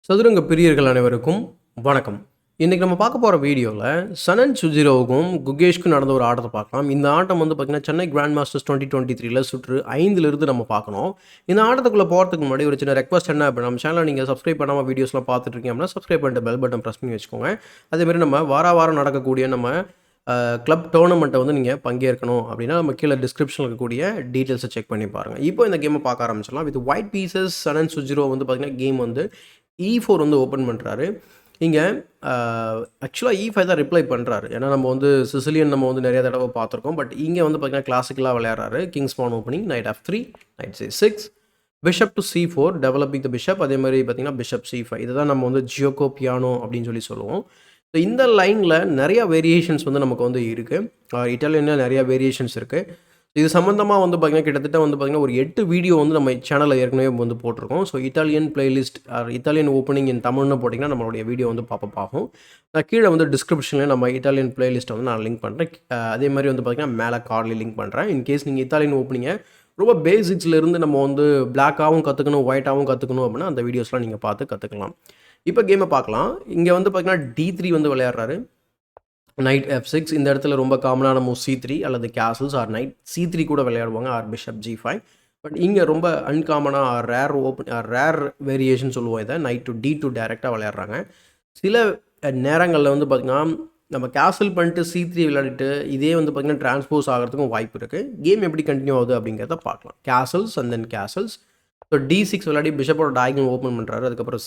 சதுரங்க பிரியர்கள் அனைவருக்கும் வணக்கம். இன்றைக்கி நம்ம பார்க்க போகிற வீடியோவில் சனன் சுஜிரோவுக்கும் குகேஷ்க்கும் நடந்த ஒரு ஆட்டத்தை பார்க்கலாம். இந்த ஆட்டம் வந்து பார்த்திங்கன்னா சென்னை கிராண்ட் மாஸ்டர்ஸ் 2023 சுற்று 5லிருந்து நம்ம பார்க்கணும். இந்த ஆட்டத்துக்குள்ளே போகிறதுக்கு முன்னாடி ஒரு சின்ன ரெக்வஸ்ட் என்ன அப்படின்னா, நம்ம சேனலை நீங்கள் சப்ஸ்கிரைப் பண்ணாமல் வீடியோஸ்லாம் பார்த்துட்ருக்கீங்க அப்படின்னா சப்ஸ்கிரைப் பண்ணிட்டு பெல் பட்டன் ப்ரெஸ் பண்ணி வச்சுக்கோங்க. அதேமாதிரி நம்ம வாரம் நடக்கக்கூடிய நம்ம கிளப் டோர்னமெண்ட்டை வந்து நீங்கள் பங்கேற்கணும் அப்படின்னா நம்ம கீழே டிஸ்கிரிப்ஷனில் இருக்கக்கூடிய டீட்டெயில்ஸை செக் பண்ணி பாருங்கள். இப்போ இந்த கேமை பார்க்க ஆரம்பிச்சிடலாம். வித் ஒயிட் பீசஸ் சனன் சுஜிரோ வந்து பார்த்திங்கன்னா கேம் வந்து E4 வந்து ஓப்பன் பண்ணுறாரு. இங்கே ஆக்சுவலாக E5 தான் ரிப்ளை பண்ணுறாரு. ஏன்னா நம்ம வந்து சிசிலியன் நம்ம வந்து நிறைய தடவை பார்த்துருக்கோம். பட் இங்கே வந்து பார்த்திங்கன்னா கிளாசிக்கலாக விளையாடுறாரு. King's pawn opening, knight F3, knight C6, bishop to C4, developing the bishop. அதே மாதிரி பார்த்திங்கன்னா பிஷப் C5. இதுதான் நம்ம வந்து ஜியோகோ பியானோ அப்படின்னு சொல்லி சொல்லுவோம். ஸோ இந்த லைனில் நிறையா வேரியேஷன்ஸ் வந்து நமக்கு வந்து இருக்குது. இட்டாலியனில் நிறையா வேரியேஷன்ஸ் இருக்குது. இது சம்மந்தமாக வந்து பார்த்திங்கன்னா கிட்டத்தட்ட வந்து பார்த்திங்கன்னா ஒரு 8 வீடியோ வந்து நம்ம சேனலில் ஏற்கனவே வந்து போட்டிருக்கோம். So Italian playlist Italian opening இன் தமிழ்னு போட்டிங்கன்னா நம்மளுடைய வீடியோ வந்து பார்ப்போம். நான் கீழே வந்து டிஸ்கிரிப்ஷனில் நம்ம இட்டாலியன் பிளேலிஸ்ட்டை வந்து நான் லிங்க் பண்ணுறேன். அதே மாதிரி வந்து பார்த்திங்கன்னா மேலே கார்டில் லிங்க் பண்ணுறேன். இன்கேஸ் நீங்கள் இத்தாலியன் ஓப்பனிங்கை ரொம்ப பேசிக்ஸ்லேருந்து நம்ம வந்து பிளாக்காகவும் கற்றுக்கணும், ஒயிட்டாகவும் கற்றுக்கணும் அப்படின்னா அந்த வீடியோஸ்லாம் நீங்கள் பார்த்து கற்றுக்கலாம். இப்போ கேமை பார்க்கலாம். இங்கே வந்து பார்த்திங்கன்னா D3 வந்து விளையாடுறாரு. Night F6. இந்த இடத்துல ரொம்ப காமனான மூவ் C3 அல்லது கேசல்ஸ் ஆர் நைட் C3 கூட விளையாடுவாங்க, ஆர் பிஷப் G5. பட் இங்கே ரொம்ப அன்காமனாக ரேர் வேரியேஷன் சொல்லுவோம் இதை. நைட் டு D2 டேரெக்டாக விளையாடுறாங்க. சில நேரங்களில் வந்து பார்த்திங்கன்னா நம்ம கேசல் பண்ணிட்டு C3 விளையாடிட்டு இதே வந்து பார்த்திங்கன்னா டிரான்ஸ்போஸ் ஆகிறதுக்கும் வாய்ப்பு இருக்குது. கேம் எப்படி கண்டினியூ ஆகுது அப்படிங்கிறத பார்க்கலாம். Castles and then castles. So D6 விளையாடி பிஷப்போட டயகனல் ஓப்பன் பண்ணுறாரு. அதுக்கப்புறம்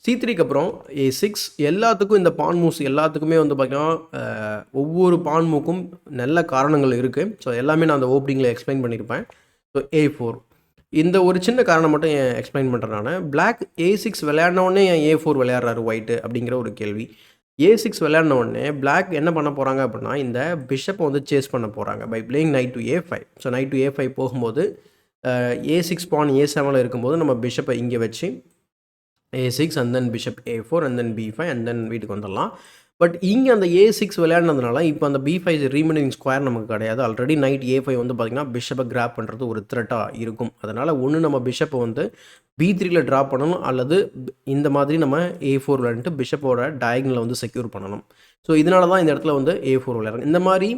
C3க்கு அப்புறம் A6. எல்லாத்துக்கும் இந்த பான் மூவ்ஸ் எல்லாத்துக்குமே வந்து பார்த்திங்கன்னா ஒவ்வொரு பான் மூவ்க்கும் நல்ல காரணங்கள் இருக்குது. ஸோ எல்லாமே நான் அந்த ஓப்பனிங்கில் எக்ஸ்பிளைன் பண்ணியிருப்பேன். ஸோ A4 இந்த ஒரு சின்ன காரணம் மட்டும் எக்ஸ்பிளைன் பண்ணுறேன் நான். பிளாக் A6 விளையாடினோடனே A4 விளையாடுறாரு ஒயிட்டு அப்படிங்கிற ஒரு கேள்வி. A6 விளையாடினோடனே பிளாக் என்ன பண்ண போகிறாங்க அப்படின்னா இந்த பிஷப்பை வந்து சேஸ் பண்ண போகிறாங்க by playing knight to A5. So knight to A5 போகும்போது A6 பான் A7 இருக்கும்போது நம்ம பிஷப்பை இங்கே வச்சு A6 and then bishop A4 and then B5 and then வீட்டுக்கு வந்துடலாம். பட் இங்கே அந்த A6 விளையாடினதுனால இப்போ அந்த B5 ரீமைனிங் ஸ்கொயர் நமக்கு கிடையாது. ஆல்ரெடி நைட் A5 வந்து பார்த்திங்கன்னா பிஷப்பை கிராப் பண்ணுறது ஒரு த்ரெட்டாக இருக்கும். அதனால் ஒன்று நம்ம பிஷப்பை வந்து B3ல ட்ராப் பண்ணணும், அல்லது இந்த மாதிரி நம்ம A4 விளையாண்டுட்டு பிஷப்போட டயகனலை வந்து செக்யூர் பண்ணணும். ஸோ இதனால தான் இந்த இடத்துல வந்து A4 விளையாடுறேன். இந்த மாதிரி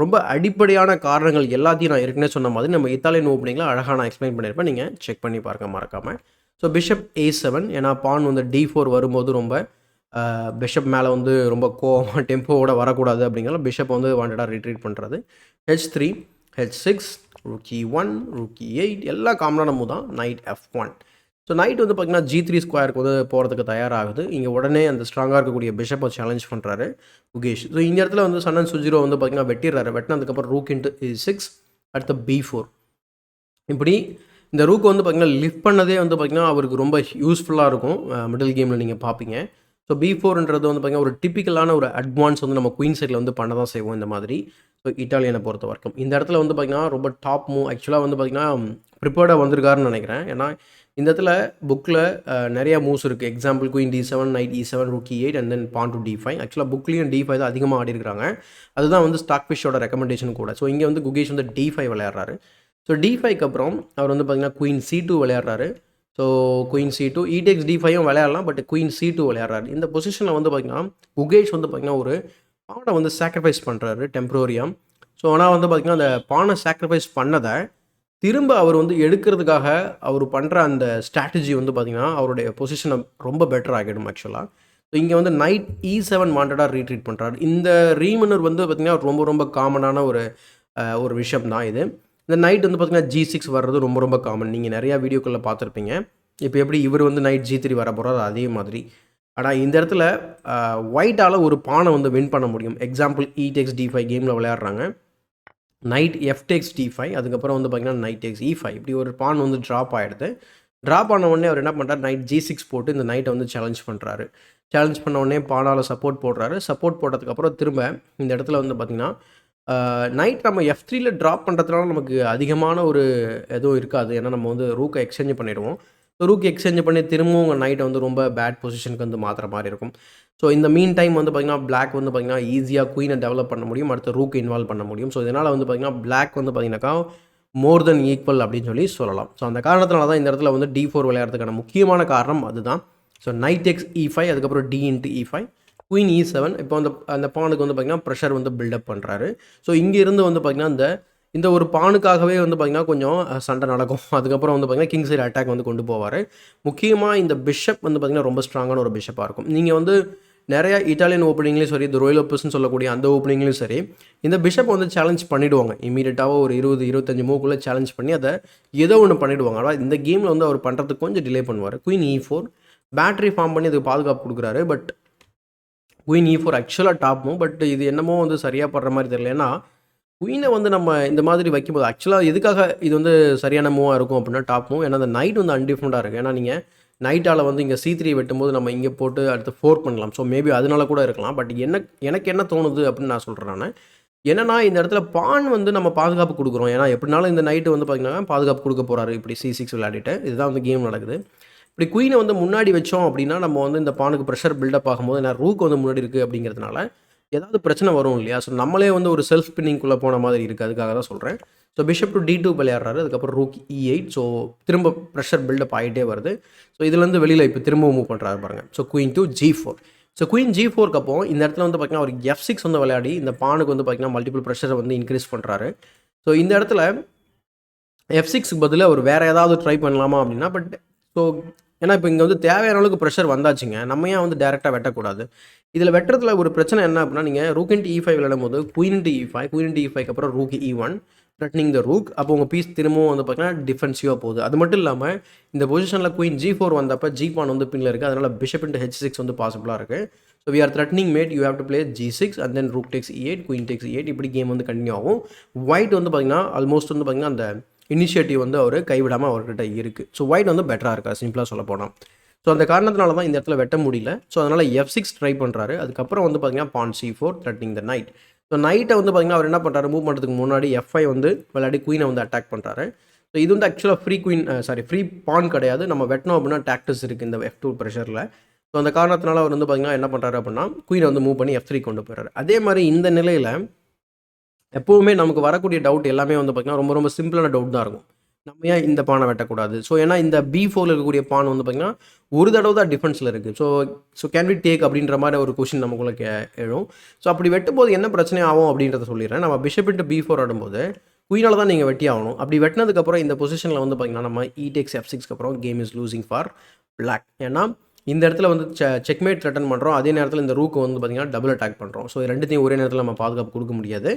ரொம்ப அடிப்படையான காரணங்கள் எல்லாத்தையும் நான் ஏற்கனவே சொன்ன மாதிரி நம்ம இத்தாலியன் ஓப்பனிங்கில் அழகாக நான் எக்ஸ்பிளைன் பண்ணியிருப்பேன். நீங்கள் செக் பண்ணி பாருங்க மறக்காமல். ஸோ பிஷப் A7, ஏன்னா பான் வந்து D4 வரும்போது ரொம்ப பிஷப் மேலே வந்து ரொம்ப கோவமாக டெம்போவோட வரக்கூடாது அப்படிங்கிற பிஷப் வந்து வாண்டடாக ரிட்ரீட் பண்ணுறது. H3, H6, Rook E1, Rook E8 எல்லாம் காமனான மூவ் தான். Night F1. ஸோ நைட் வந்து பார்த்திங்கன்னா G3 ஸ்கொயருக்கு வந்து போகிறதுக்கு தயாராகுது. இங்கே உடனே அந்த ஸ்ட்ராங்காக இருக்கக்கூடிய பிஷப்பை சேலஞ்ச் பண்ணுறாரு குகேஷ். ஸோ இந்த இடத்துல வந்து சனன் சுஜிரோ வந்து பார்த்திங்கன்னா வெட்டிடுறாரு. வெட்டினதுக்கப்புறம் ரூக் இன்ட்டு E6, அடுத்த B4. இப்படி இந்த ரூக் வந்து பார்த்திங்கன்னா லிஃப்ட் பண்ணதே வந்து பார்த்திங்கன்னா அவருக்கு ரொம்ப யூஸ்ஃபுல்லாக இருக்கும். மிடில் கேமில் நீங்கள் பார்ப்பீங்க. ஸோ B4ன்றது வந்து பார்த்திங்கன்னா ஒரு டிப்பிக்கலான ஒரு அட்வான்ஸ் வந்து நம்ம குயின் சைடில் வந்து பண்ண தான் செய்வோம் இந்த மாதிரி. ஸோ இட்டாலியனை பொறுத்த வரைக்கும் இந்த இடத்துல வந்து பார்த்திங்கன்னா ரொம்ப டாப் மூவ் ஆக்சுவலாக வந்து பார்த்திங்கன்னா ப்ரிப்பேர்டாக வந்திருக்காருன்னு நினைக்கிறேன். ஏன்னா இந்த இடத்துல புக்கில் நிறையா மூவ்ஸ் இருக்குது. Example queen D7, knight E7, Rook E8 and then pawn to D5. ஆக்சுவலாக புக்லேயும் D5 தான் அதிகமாக ஆடி இருக்கிறாங்க. அதுதான் வந்து ஸ்டாக் ஃபிஷ்ஷோட ரெக்கமெண்டேஷன் கூட. ஸோ இங்கே வந்து குகேஷ் வந்து D5 விளையாடுறாரு. ஸோ D5க்கு அப்புறம் அவர் வந்து பார்த்திங்கன்னா குயின் C2 விளையாடுறாரு. So queen C2, E takes D5யும் விளையாடலாம், பட் குயின் C2 விளையாடுறாரு. இந்த பொசிஷனில் வந்து பார்த்திங்கன்னா குகேஷ் வந்து பார்த்திங்கன்னா ஒரு பானை வந்து சாக்ரிஃபைஸ் பண்ணுறாரு டெம்பரரியாக. ஸோ ஆனால் வந்து பார்த்திங்கன்னா அந்த பானை சாக்ரிஃபைஸ் பண்ணதை திரும்ப அவர் வந்து எடுக்கிறதுக்காக அவர் பண்ணுற அந்த ஸ்ட்ராட்டஜி வந்து பார்த்திங்கன்னா அவருடைய பொசிஷனை ரொம்ப பெட்டர் ஆகிடும் ஆக்சுவலாக. ஸோ இங்கே வந்து நைட் E7 வாண்டடாக ரீட்ரீட் பண்ணுறாரு. இந்த ரீமனர் வந்து பார்த்திங்கன்னா ரொம்ப காமனான ஒரு விஷயம் தான் இது. இந்த நைட் வந்து பார்த்திங்கன்னா G6 வர்றது ரொம்ப காமன். நீங்கள் நிறையா வீடியோக்களில் பார்த்துருப்பீங்க. இப்போ எப்படி இவர் வந்து நைட் G3 வர போகிறாரு அதே மாதிரி. ஆனால் இந்த இடத்துல ஒயிட்டால் ஒரு பானை வந்து வின் பண்ண முடியும். எக்ஸாம்பிள் E takes D5 கேமில் விளையாடுறாங்க. நைட் F takes D5, அதுக்கப்புறம் வந்து பார்த்திங்கன்னா நைட் takes E5. இப்படி ஒரு பான் வந்து ட்ராப் ஆகிடுது. ட்ராப் ஆன உடனே அவர் என்ன பண்ணுறாரு, நைட் G6 போட்டு இந்த நைட்டை வந்து சேலஞ்ச் பண்ணுறாரு. சேலஞ்ச் பண்ண உடனே பானால் சப்போர்ட் போடுறாரு. சப்போர்ட் போட்டதுக்கப்புறம் திரும்ப இந்த இடத்துல வந்து பார்த்திங்கன்னா நைட் நம்ம F3ல ட்ராப் பண்ணுறதுனால நமக்கு அதிகமான ஒரு எதுவும் இருக்காது. ஏன்னா நம்ம வந்து ரூக்கை எக்ஸ்சேஞ்ச் பண்ணிடுவோம். ஸோ ரூக் எக்ஸ்சேஞ்ச் பண்ணி திரும்பவும் உங்கள் நைட்டை வந்து ரொம்ப பேட் பொசிஷனுக்கு வந்து மாற்றுற மாதிரி இருக்கும். ஸோ இந்த மீன் டைம் வந்து பார்த்திங்கன்னா பிளாக் வந்து பார்த்திங்கன்னா ஈஸியாக குயினை டெவலப் பண்ண முடியும், அடுத்த ரூக் இன்வால்வ் பண்ண முடியும். ஸோ இதனால் வந்து பார்த்திங்கன்னா பிளாக் வந்து பார்த்திங்கனாக்கா மோர் தென் ஈக்குவல் அப்படின்னு சொல்லலாம். ஸோ அந்த காரணத்தினால தான் இந்த இடத்துல வந்து D4 விளையாடுறதுக்கான முக்கியமான காரணம் அதுதான். ஸோ நைட் எக்ஸ் E5 அதுக்கப்புறம் D into E5 queen E7 இப்போ அந்த பானுக்கு வந்து பார்த்திங்கன்னா ப்ரெஷர் வந்து பில்டப் பண்ணுறாரு. ஸோ இங்கேருந்து வந்து பார்த்திங்கன்னா இந்த ஒரு பானுக்காகவே வந்து பார்த்திங்கன்னா கொஞ்சம் சண்டை நடக்கும். அதுக்கப்புறம் வந்து பார்த்திங்கன்னா கிங் சைடு அட்டாக் வந்து கொண்டு போவார். முக்கியமாக இந்த பிஷப் வந்து பார்த்திங்கன்னா ரொம்ப ஸ்ட்ராங்கான ஒரு பிஷப்பாக இருக்கும். நீங்கள் வந்து நிறையா இட்டாலியன் ஓப்பனிங்லேயும் சரி, இந்த ரோயல் ஓப்பர்ஸ்ன்னு சொல்லக்கூடிய அந்த ஓப்பனிங்லேயும் சரி, இந்த பிஷப் வந்து சேலஞ்ச் பண்ணிவிடுவாங்க. இமீடியட்டாக ஒரு 20-25 மூவ்க்குள்ளே சேலஞ்ச் பண்ணி அதை ஏதோ ஒன்று பண்ணிவிடுவாங்க. ஆனால் இந்த கேமில் வந்து அவர் பண்ணுறதுக்கு கொஞ்சம் டிலே பண்ணுவார். குயின் E4 பேட்டரி ஃபார்ம் பண்ணி அதுக்கு பாதுகாப்பு கொடுக்குறாரு. பட் குயின் E4 ஆக்சுவலாக டாப் மூவ். பட் இது என்னமோ வந்து சரியாக படுற மாதிரி தெரியல. ஏன்னா குயினை வந்து நம்ம இந்த மாதிரி வைக்கும்போது ஆக்சுவலாக எதுக்காக இது வந்து சரியான மூவாக இருக்கும் அப்படின்னா டாப் மூவ். ஏன்னா அந்த நைட் வந்து அன்டிஃபரெண்டாக இருக்குது. ஏன்னா நீங்கள் நைட்டால் வந்து இங்கே C3 வெட்டும்போது நம்ம இங்கே போட்டு அடுத்து 4 பண்ணலாம். ஸோ மேபி அதனால கூட இருக்கலாம். பட் எனக்கு என்ன தோணுது அப்படின்னு நான் சொல்கிறேன் நான். என்னன்னா இந்த இடத்துல பான் வந்து நம்ம பாதுகாப்பு கொடுக்குறோம். ஏன்னா எப்படினாலும் இந்த நைட்டு வந்து பார்த்திங்கன்னா பாதுகாப்பு கொடுக்க போகிறாரு. இப்படி C6 விளையாடிட்டு இதுதான் வந்து கேம் நடக்குது. இப்படி குயினை வந்து முன்னாடி வச்சோம் அப்படின்னா நம்ம வந்து இந்த பானுக்கு ப்ரெஷர் பில்டப் ஆகும்போது ஏன்னா ரூக் வந்து முன்னாடி இருக்குது அப்படிங்கிறதுனால ஏதாவது பிரச்சனை வரும் இல்லையா? ஸோ நம்மளே வந்து ஒரு செல்ஃப் ஸ்பின்னிங்குள்ளே போன மாதிரி இருக்குது. அதுக்காக தான் சொல்கிறேன். So bishop to D2 விளையாடுறாரு. அதுக்கப்புறம் ரூக் E8. ஸோ திரும்ப ப்ரெஷர் பில்டப் ஆகிட்டே வருது. ஸோ இதுலேருந்து வெளியில் இப்போ திரும்ப மூவ் பண்ணுறாரு பாருங்கள். So queen to G4. So queen G4க்கு அப்போ இந்த இடத்துல வந்து பார்த்திங்கன்னா ஒரு F6 வந்து விளையாடி இந்த பானுக்கு வந்து பார்த்திங்கன்னா மல்டிபிள் ப்ரெஷரை வந்து இன்க்ரீஸ் பண்ணுறாரு. ஸோ இந்த இடத்துல F6க்கு பதிலாக அவர் வேறு ஏதாவது ட்ரை பண்ணலாமா அப்படின்னா ஸோ ஏன்னா இப்போ இங்கே வந்து தேவையான அளவுக்கு ப்ரெஷர் வந்தாச்சுங்க. நம்ம ஏன் வந்து டேரெக்டாக வெட்டக்கூடாது? இதில் வெட்டுறதுல ஒரு பிரச்சனை என்ன அப்படின்னா நீங்கள் ரூக் இன்ட்டு E5 விளையாடும் போது குயின் இன்ட்டு E5க்கு அப்புறம் ரூக் E1 த்ரெட்னிங் த ரூக். அப்போ உங்கள் பீஸ் திரும்பவும் வந்து பார்த்தீங்கன்னா டிஃபென்சிவாக போகுது. அது மட்டும் இல்லாமல் இந்த பொசிஷனில் குயின் G4 வந்தப்போ G-பான் வந்து பின்னில் இருக்குது. அதனால் பிஷப் இன்ட்டு H6 வந்து பாசிபிளாக இருக்குது. So we are threatening mate you have to play G6 and then rook takes E8 queen takes E8 இப்படி கேம் வந்து கண்டினியூ ஆகும். ஒயிட் வந்து பார்த்திங்கன்னா ஆல்மோஸ்ட் வந்து பார்த்திங்கன்னா அந்த இனிஷியேட்டிவ் வந்து அவர் கைவிடாமல் அவர்கிட்ட இருக்குது. ஸோ ஒயிட் வந்து பெட்டராக இருக்கா சிம்பிளாக சொல்ல போனால். ஸோ அந்த காரணத்தினால தான் இந்த இடத்துல வெட்ட முடியல. ஸோ அதனால் F6 ட்ரை பண்ணுறாரு. அதுக்கப்புறம் வந்து பார்த்திங்கன்னா pawn C4 threatening the knight. So நைட்டை வந்து பார்த்திங்கன்னா அவர் என்ன பண்ணுறாரு, மூவ் பண்ணுறதுக்கு முன்னாடி F5 வந்து விளையாடி குயினை வந்து அட்டாக் பண்ணுறாரு. ஸோ இது வந்து ஆக்சுவலாக ஃப்ரீ பான் கிடையாது. நம்ம வெட்டினோம் அப்படின்னா டாக்டிஸ் இருக்குது இந்த F2 ப்ரெஷரில். ஸோ அந்த காரணத்தினால அவர் வந்து பார்த்திங்கன்னா என்ன பண்ணுறாரு அப்படின்னா குயினை வந்து மூவ் பண்ணி F3 கொண்டு போயிறாரு. அதே மாதிரி இந்த நிலையில் எப்போவுமே நமக்கு வரக்கூடிய டவுட் எல்லாமே வந்து பார்த்திங்கன்னா ரொம்ப ரொம்ப சிம்பிளான டவுட் தான் இருக்கும். நம்ம ஏன் இந்த பானை வெட்டக்கூடாது? ஸோ ஏன்னா இந்த B4ல் இருக்கக்கூடிய பான் வந்து பார்த்திங்கன்னா ஒரு தடவை தான் டிஃபென்ஸில் இருக்குது. ஸோ கேன் வி டேக் அப்படின்ற மாதிரி ஒரு கொஷின் நமக்குள்ளே எழும். ஸோ அப்படி வெட்டும்போது என்ன பிரச்சனை ஆகும் அப்படின்றத சொல்லிடுறேன். நம்ம பிஷப் இன்ட்டு B4 ஆடும்போது குயினால் தான் நீங்கள் வெட்டி ஆகணும். அப்படி வெட்டினதுக்கப்புறம் இந்த பொசிஷனில் வந்து பார்த்திங்கன்னா நம்ம E takes F6க்கு அப்புறம் game is losing for black. ஏன்னா இந்த இடத்துல வந்து செக்மேட் த்ரெட்டன் பண்ணுறோம். அதே நேரத்தில் இந்த ரூக்கு வந்து பார்த்திங்கன்னா டபுள் அட்டாக் பண்ணுறோம். ஸோ ரெண்டுத்தையும் ஒரே நேரத்தில் நம்ம பாதுகாப்பு கொடுக்க முடியாது.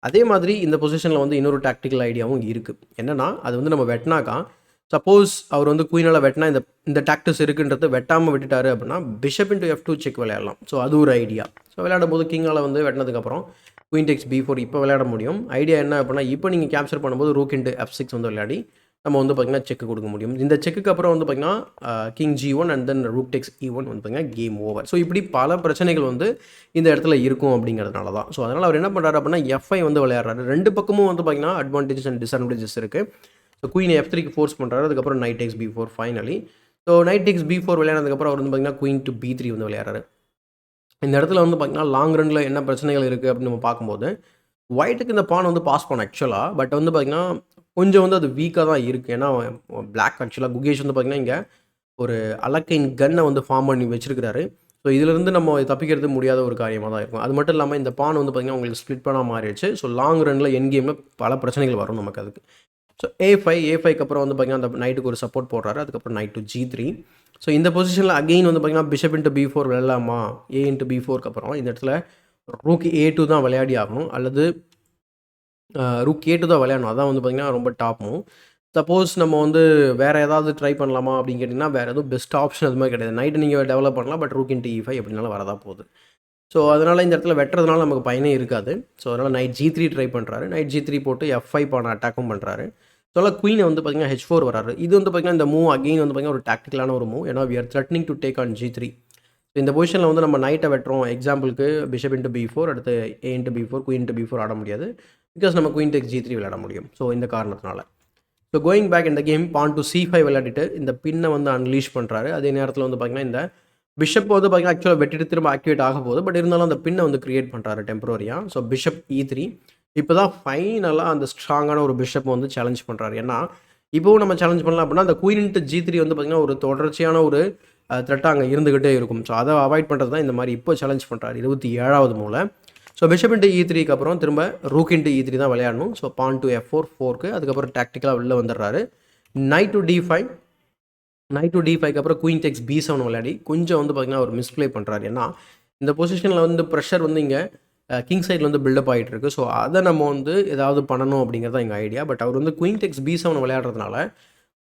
அதே மாதிரி இந்த பொசிஷனில் வந்து இன்னொரு டாக்டிக்கல் ஐடியாவும் இருக்குது. என்னென்னா அது வந்து நம்ம வெட்டினாக்கா சப்போஸ் அவர் வந்து குயினால் வெட்டினா இந்த டாக்டிக்ஸ் இருக்குன்றது வெட்டாமல் விட்டுட்டாரு அப்படின்னா பிஷப் இன்ட்டு F2 செக் விளையாடலாம். ஸோ அது ஒரு ஐடியா. ஸோ விளையாடும் போது கிங்கால் வந்து வெட்டினதுக்கப்புறம் குயின் டேக்ஸ் B4 இப்போ விளையாட முடியும். ஐடியா என்ன அப்படின்னா இப்போ நீங்கள் கேப்சர் பண்ணும்போது ரூக் இன்ட்டு F6 வந்து விளையாடி நம்ம வந்து பார்த்திங்கன்னா செக்கு கொடுக்க முடியும். இந்த செக்குக்கு அப்புறம் வந்து பார்த்திங்கன்னா king G1 and then rook tax E1 வந்து பார்த்திங்கன்னா கேம் ஓவர். ஸோ இப்படி பல பிரச்சனைகள் வந்து இந்த இடத்துல இருக்கும் அப்படிங்கிறதுனால தான். ஸோ அதனால் அவர் என்ன பண்ணுறாரு அப்படின்னா F5 வந்து விளையாடுறாரு. ரெண்டு பக்கமும் வந்து பார்த்திங்கன்னா அட்வான்டேஜஸ் அண்ட் டிஸ்அட்வான்டேஜஸ் இருக்குது. ஸோ குயினை F3க்கு ஃபோர்ஸ் பண்ணுறாரு. அதுக்கப்புறம் knight takes B4 finally. So knight takes B4 விளையாடுறதுக்கப்புறம் அவர் வந்து பார்த்திங்கன்னா குயின் டு B3 வந்து விளையாடுறாரு. இந்த இடத்துல வந்து பார்த்திங்கன்னா லாங் ரனில் என்ன பிரச்சனைகள் இருக்குது அப்படின்னு நம்ம பார்க்கும்போது ஒயிட்டுக்கு இந்த பான் வந்து பாஸ் பண்ண ஆக்சுவலாக. பட் வந்து பார்த்திங்கன்னா கொஞ்சம் வந்து அது வீக்காக தான் இருக்குது. ஏன்னா பிளாக் ஆக்சுவலாக குகேஷ் வந்து பார்த்திங்கன்னா இங்கே ஒரு அலக்கைன் கன்னை வந்து ஃபார்ம் பண்ணி வச்சிருக்கிறாரு. ஸோ இதிலிருந்து நம்ம தப்பிக்கிறது முடியாத ஒரு காரியமாக தான் இருக்கும். அது மட்டும் இல்லாமல் இந்த பான் வந்து பார்த்திங்கன்னா உங்களுக்கு ஸ்ப்ளிட் பண்ணால் மாறிடுச்சு. ஸோ லாங் ரனில் என் கேமில் பல பிரச்சனைகள் வரும் நமக்கு அதுக்கு. ஸோ A5க்கு அப்புறம் வந்து பார்த்திங்கன்னா அந்த நைட்டுக்கு ஒரு சப்போர்ட் போடுறாரு. அதுக்கப்புறம் நைட் டு G3. ஸோ இந்த பொசிஷனில் அகெயின் வந்து பார்த்திங்கன்னா பிஷப் இன்ட்டு B4 விளையாடலாமா? A இன்ட்டு B4க்கு அப்புறம் இந்த இடத்துல ரூக் A2 தான் விளையாடி ஆகணும். அல்லது ரூக் A2 தான் விளையாடணும். அதான் வந்து பார்த்திங்கன்னா ரொம்ப டாப் மூவ். சப்போஸ் நம்ம வந்து வேறு ஏதாவது ட்ரை பண்ணலாமா அப்படின்னு கேட்டிங்கன்னா வேறு எதுவும் பெஸ்ட் ஆப்ஷன் அது மாதிரி கிடையாது. நைட்டு நீங்கள் டெவலப் பண்ணலாம். பட் ரூக் இன்ட்டு E5 எப்படினாலும் வரதான் போகுது. ஸோ அதனால் இந்த இடத்துல வெட்டுறதுனால நமக்கு பயனே இருக்காது. ஸோ அதனால் நைட் G3 ட்ரை பண்ணுறாரு. நைட் G3 போட்டு F5 பான அட்டாக்கும் பண்ணுறாரு. ஸோ அதனால் குயினை வந்து பார்த்திங்கன்னா H4 வராரு. இது வந்து பார்த்திங்கன்னா இந்த மூவ் அகெயின் வந்து பார்த்திங்கன்னா ஒரு டாக்டிக்கலான ஒரு மூவ். ஏன்னா we are threatening to take on G3. So இந்த பொசிஷனில் வந்து நம்ம நைட்டை வெட்டுறோம். எக்ஸாம்பிளுக்கு பிஷப் இன்ட்டு B4 அடுத்து A into B4 queen into B4 ஆட முடியாது. பிகாஸ் நம்ம குயின் டேக்ஸ் G3 விளையாட முடியும். ஸோ இந்த காரணத்தினால ஸோ கோயிங் பேக் இந்த கேம் பான் டு C5 விளையாடிட்டு இந்த பின்னை வந்து அன்லீஷ் பண்ணுறாரு. அதே நேரத்தில் வந்து பார்த்திங்கன்னா இந்த பிஷப் வந்து பார்த்திங்கன்னா ஆக்சுவலாக வெட்டிட்டு திரும்ப ஆக்டிவேட் ஆக போகுது. பட் இருந்தாலும் அந்த பின்னை வந்து கிரியேட் பண்ணுறாரு டெம்பரரியாக. ஸோ பிஷப் E3 இப்போ தான் ஃபைனலாக அந்த ஸ்ட்ராங்கான ஒரு பிஷப் வந்து சேலஞ்ச் பண்ணுறாரு. ஏன்னா இப்போவும் நம்ம சேலஞ்ச் பண்ணலாம் அப்படின்னா அந்த குயின் இன்ட்டு G3 வந்து பார்த்திங்கன்னா ஒரு தொடர்ச்சியான ஒரு த்ரெட்டாக அங்கே இருந்துக்கிட்டே இருக்கும். ஸோ அதை அவாய்ட் பண்ணுறது தான் இந்த மாதிரி இப்போ சேலஞ்ச் பண்ணுறாரு 27வது மூலை. ஸோ பிஷப் இன்ட்டு E3க்கு அப்புறம் திரும்ப ரூக் இன்ட்டு E3 தான் விளையாடணும். ஸோ பான் டு F4 4க்கு அதுக்கப்புறம் டாக்டிக்கலாக வெளில வந்துடுறாரு. நைட் டு D5க்கு அப்புறம் குயின் டெக்ஸ் B7 விளையாடி கொஞ்சம் வந்து பார்த்திங்கன்னா அவர் மிஸ்ப்ளே பண்ணுறாரு. ஏன்னா இந்த பொசிஷனில் வந்து ப்ரெஷர் வந்து இங்கே கிங் சைடில் வந்து பில்டப் ஆகிட்டு இருக்கு. ஸோ அதை நம்ம வந்து ஏதாவது பண்ணணும் அப்படிங்கிறது தான் எங்கள் ஐடியா. பட் அவர் வந்து குயின் டெக்ஸ் B7 விளையாடுறதுனால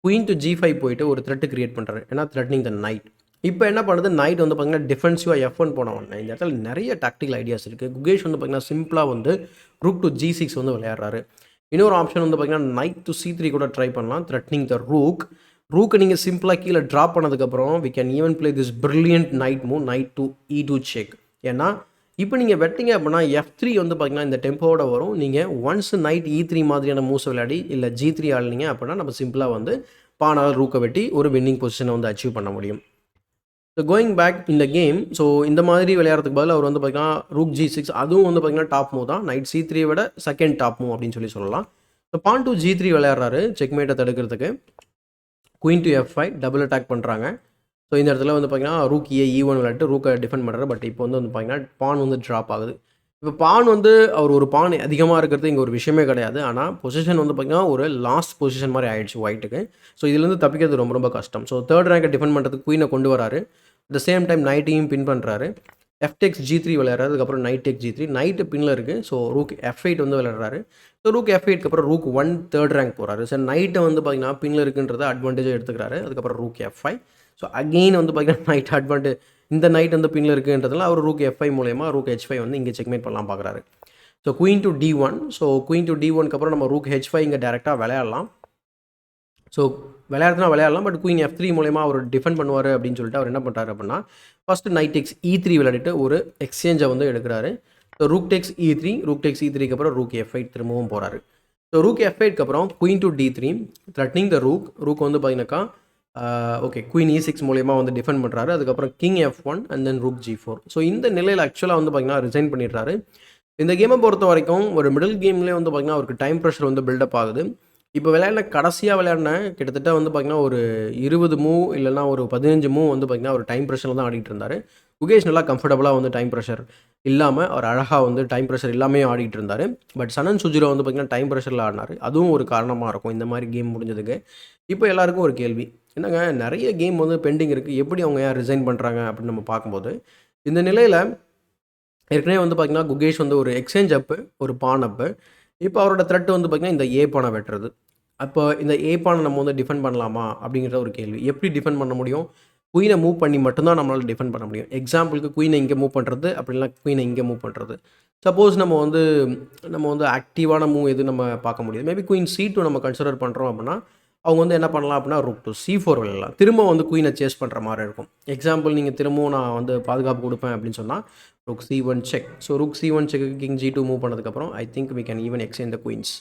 குயின் டு G5 போயிட்டு ஒரு த்ரெட்டு கிரியேட் பண்ணுறாரு. ஏன்னா த்ரெட்னிங் த நைட். இப்போ என்ன பண்ணுது, நைட் வந்து பார்த்திங்கன்னா டிஃபென்சிவாக F1 போனவொடனே இந்த இடத்துல நிறைய டாக்டிக்கல் ஐடியாஸ் இருக்குது. குகேஷ் வந்து பார்த்திங்கன்னா சிம்பிளாக வந்து ரூக் டு G6 வந்து விளையாடுறாரு. இன்னொரு ஆப்ஷன் வந்து பார்த்திங்கன்னா நைட் டு C3 கூட ட்ரை பண்ணலாம், த்ரெட்னிங் த ரூக்கை நீங்கள் சிம்பிளாக கீழே ட்ராப் பண்ணதுக்கப்புறம் we can even play this brilliant knight move, knight to E2 check. ஏன்னா இப்போ நீங்கள் வெட்டிங்க அப்படின்னா F3 வந்து பார்த்திங்கன்னா இந்த டெம்போவோட வரும். நீங்கள் ஒன்ஸ் நைட் E3 மாதிரியான மூவ்ஸ் விளையாடி இல்லை G3 ஆடினீங்க அப்படின்னா நம்ம சிம்பிளாக வந்து பானால் ரூக்கை வெட்டி ஒரு வின்னிங் பொசிஷனை வந்து அச்சீவ் பண்ண முடியும். ஸோ கோயிங் பேக் இந்த கேம், ஸோ இந்த மாதிரி விளையாடுறதுக்கு பதில் அவர் வந்து பார்த்திங்கன்னா ரூக் G6 அதுவும் வந்து பார்த்திங்கன்னா டாப் மூவ் தான், நைட் C3 விட செகண்ட் டாப் மூவ் அப்படின்னு சொல்லலாம். ஸோ பான் டு G3 விளையாடுறாரு செக்மேட்டை தடுக்கிறதுக்கு. Queen to F5 double attack பண்ணுறாங்க. ஸோ இந்த இடத்துல வந்து பார்த்திங்கன்னா ரூக் E1 விளையாட்டு ரூக்கை டிஃபெண்ட் பண்ணுறாரு. பட் இப்போ வந்து பார்த்திங்கன்னா பான் வந்து ட்ராப் ஆகுது. இப்போ பான் வந்து அவர் ஒரு பான் அதிகமாக இருக்கிறது இங்கே ஒரு விஷயமே கிடையாது. ஆனால் பொசிஷன் வந்து பார்த்திங்கன்னா ஒரு லாஸ்ட் பொசிஷன் மாதிரி ஆயிடுச்சு ஒயிட்டுக்கு. ஸோ இதுலேருந்து தப்பிக்கிறது ரொம்ப ரொம்ப கஷ்டம். ஸோ தேர்ட் ரேங்கை டிஃபெண்ட் பண்ணுறதுக்கு குயினை கொண்டு வராரு. அட் த சேம் டைம் நைட்டையும் பின் பண்ணுறாரு. F-Takes G3 விளையாடுறாரு. அதுக்கப்புறம் நைட் டேக் G3, நைட்டு பின்னில் இருக்குது. ஸோ ரூக் F8 வந்து விளையாடுறாரு. ஸோ ரூக் F8க்கு அப்புறம் ரூக் 1 தேர்ட் ரேங்க் போகிறாரு. ஸோ நைட்டை வந்து பார்த்திங்கன்னா பின்னில் இருக்குன்றத அட்வான்டேஜாக எடுத்துக்கிறாரு. அதுக்கப்புறம் ரூக் F5. ஸோ அகெயின் வந்து பார்த்திங்கன்னா நைட் அட்வான்டேஜ், இந்த நைட் வந்து பின்னில் இருக்குன்றதுல அவர் ரூக் F5 மூலயமா ரூக் H5 வந்து இங்கே செக்மேட் பண்ணலாம் பார்க்குறாரு. So queen to D1. So queen to D1க்கு அப்புறம் நம்ம ரூக் H5 இங்கே டேரெக்டாக விளையாடலாம். ஸோ விளையாடலாம். பட் குயின் F3 மூலயமா அவர் டிஃபெண்ட் பண்ணுவார் அப்படின்னு சொல்லிட்டு அவர் என்ன பண்ணுறாரு அப்படின்னா ஃபஸ்ட்டு நைட் டெக்ஸ் E3 விளையாடிட்டு ஒரு எக்ஸ்சேஞ்சை வந்து எடுக்கிறாரு. ஸோ ரூக் டெக்ஸ் E3க்கு அப்புறம் ரூக் F8 திரும்பவும் போகிறாரு. ஸோ ரூக் F8க்கு அப்புறம் queen to D3 threatening the rook வந்து பார்த்தீங்கன்னாக்கா ஓகே குயின் E6 மூலயமா வந்து டிஃபெண்ட் பண்ணுறாரு. அதுக்கப்புறம் king F1 and then rook G4. So இந்த நிலையில் ஆக்சுவலாக வந்து பார்த்திங்கன்னா ரிசைன் பண்ணிடுறாரு. இந்த கேமை பொறுத்த வரைக்கும் ஒரு மிடில் கேம்லேயே வந்து பார்த்திங்கன்னா அவருக்கு டைம் ப்ரெஷர் வந்து பில்டப் ஆகுது. இப்போ கடைசியாக விளையாடின கிட்டத்தட்ட வந்து பார்த்திங்கன்னா ஒரு 20 மூவ் இல்லைனா ஒரு 15 மூவ் வந்து பார்த்திங்கன்னா ஒரு டைம் ப்ரெஷரில் தான் ஆடிட்டு இருந்தார். குகேஷ் நல்லா கம்ஃபர்டபுளாக வந்து டைம் ப்ரெஷர் இல்லாமல் அவர் அழகாக வந்து டைம் ப்ரெஷர் இல்லாமே ஆடிட்டு இருந்தார். பட் சனன் சுஜிரோ வந்து பார்த்திங்கன்னா டைம் ப்ரெஷரில் ஆடினார். அதுவும் ஒரு காரணமாக இருக்கும் இந்த மாதிரி கேம் முடிஞ்சதுக்கு. இப்போ எல்லாருக்கும் ஒரு கேள்வி, என்னங்க நிறைய கேம் வந்து பெண்டிங் இருக்குது, எப்படி அவங்க ஏன் ரிசைன் பண்ணுறாங்க அப்படின்னு நம்ம பார்க்கும்போது இந்த நிலையில் ஏற்கனவே வந்து பார்த்திங்கன்னா குகேஷ் வந்து ஒரு எக்ஸ்சேஞ்ச் அப்பு, ஒரு பான் அப்பு. இப்போ அவரோட த்ரெட் வந்து பார்த்திங்கன்னா இந்த ஏ பானை வெட்டுறது. அப்போ இந்த ஏ பானை நம்ம வந்து டிஃபெண்ட் பண்ணலாமா அப்படிங்கிற ஒரு கேள்வி. எப்படி டிஃபெண்ட் பண்ண முடியும்? குயினை மூவ் பண்ணி மட்டும்தான் நம்மளால் டிஃபெண்ட் பண்ண முடியும். எக்ஸாம்பிளுக்கு குயினை இங்கே மூவ் பண்ணுறது, அப்படின்னா குயினை இங்கே மூவ் பண்ணுறது. சப்போஸ் நம்ம வந்து ஆக்டிவான மூவ் எது நம்ம பார்க்க முடியாது. மேபி குயின் C2 நம்ம கன்சிடர் பண்ணுறோம் அப்படின்னா அவங்க வந்து என்ன பண்ணலாம் அப்படின்னா ரூக் டு C4 விளையாடலாம். திரும்ப வந்து குயினை சேஸ் பண்ணுற மாதிரி இருக்கும். எக்ஸாம்பிள் நீங்கள் திரும்பவும் நான் வந்து பாதுகாப்பு கொடுப்பேன் அப்படின்னு சொன்னால் rook C1 check. So rook C1 செக்கு கிங் G2 மூவ் பண்ணதுக்கப்புறம் I think we can even exchange the queens.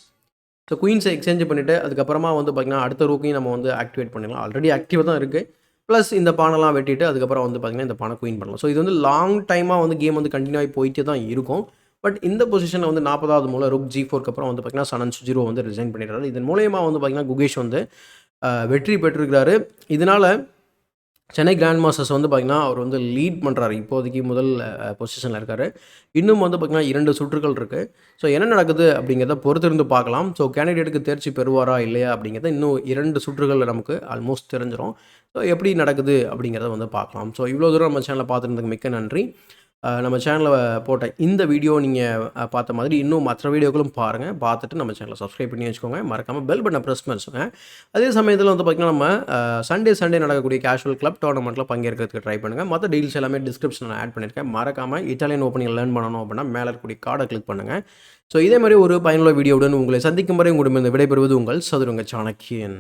So குயின்ஸை எக்ஸ்சேஞ்ச் பண்ணிவிட்டு அதுக்கப்புறமா வந்து பார்த்திங்கன்னா அடுத்த ரூக்கையும் நம்ம வந்து ஆக்டிவேட் பண்ணிடலாம். ஆல்ரெடி ஆக்டிவாக தான் இருக்குது. ப்ளஸ் இந்த பானெல்லாம் வெட்டிட்டு அதுக்கப்புறம் வந்து பார்த்திங்கன்னா இந்த பானை குயின் பண்ணலாம். ஸோ இது வந்து லாங் டைமாக வந்து கேம் வந்து கண்டினியூ ஆகி போயிட்டே தான் இருக்கும். பட் இந்த பொசிஷனில் வந்து 40வது மூலம் ரூக் G4க்கு அப்புறம் வந்து பார்த்திங்கன்னா சனன் சுஜிரோ வந்து ரிசைன் பண்ணிடுறாரு. இதன் மூலயமா வந்து பார்த்திங்கன்னா குகேஷ் வந்து வெற்றி பெற்றிருக்கிறாரு. இதனால் சென்னை கிராண்ட் மாஸ்டர்ஸ் வந்து பார்த்திங்கன்னா அவர் வந்து லீட் பண்ணுறாரு. இப்போதைக்கு முதல் பொசிஷனில் இருக்கார். இன்னும் வந்து பார்த்திங்கன்னா 2 சுற்றுகள் இருக்குது. ஸோ என்ன நடக்குது அப்படிங்கிறத பொறுத்திருந்து பார்க்கலாம். ஸோ கேண்டிடேட்டுக்கு தேர்ச்சி பெறுவாரா இல்லையா அப்படிங்கிறத இன்னும் 2 சுற்றுகளில் நமக்கு ஆல்மோஸ்ட் தெரிஞ்சிடும். ஸோ எப்படி நடக்குது அப்படிங்கிறத வந்து பார்க்கலாம். ஸோ இவ்வளோ தூரம் நம்ம சேனலை பார்த்துருந்ததுக்கு மிக்க நன்றி. நம்ம சேனலில் போட்ட இந்த வீடியோ நீங்கள் பார்த்த மாதிரி இன்னும் மற்ற வீடியோக்களும் பாருங்கள். பார்த்துட்டு நம்ம சேனலை சப்ஸ்கிரைப் பண்ணி வச்சுக்கோங்க. மறக்காமல் பெல் பட்டனை ப்ரெஸ் பண்ணி வச்சுக்கோங்க. அதே சமயத்தில் வந்து பார்த்திங்கன்னா நம்ம சண்டே நடக்கக்கூடிய கேஷுவல் கிளப் டோர்னமெண்ட்டில் பங்கேற்கிறதுக்கு ட்ரை பண்ணுங்கள். மற்ற டீல்ஸ் எல்லாமே டிஸ்கிரிப்ஷனில் ஆட் பண்ணியிருக்கேன். மறக்காமல் இட்டாலியன் ஓப்பனிங் லேர்ன் பண்ணணும் அப்படின்னா மேலே இருக்கக்கூடிய கார்டை கிளிக் பண்ணுங்கள். ஸோ இதே மாதிரி ஒரு பயனுள்ள வீடியோவுடன் உங்களை சந்திக்கும் வரை உங்களிடம் விடைபெறுவது உங்கள் சதுரங்க சாணக்கியன்.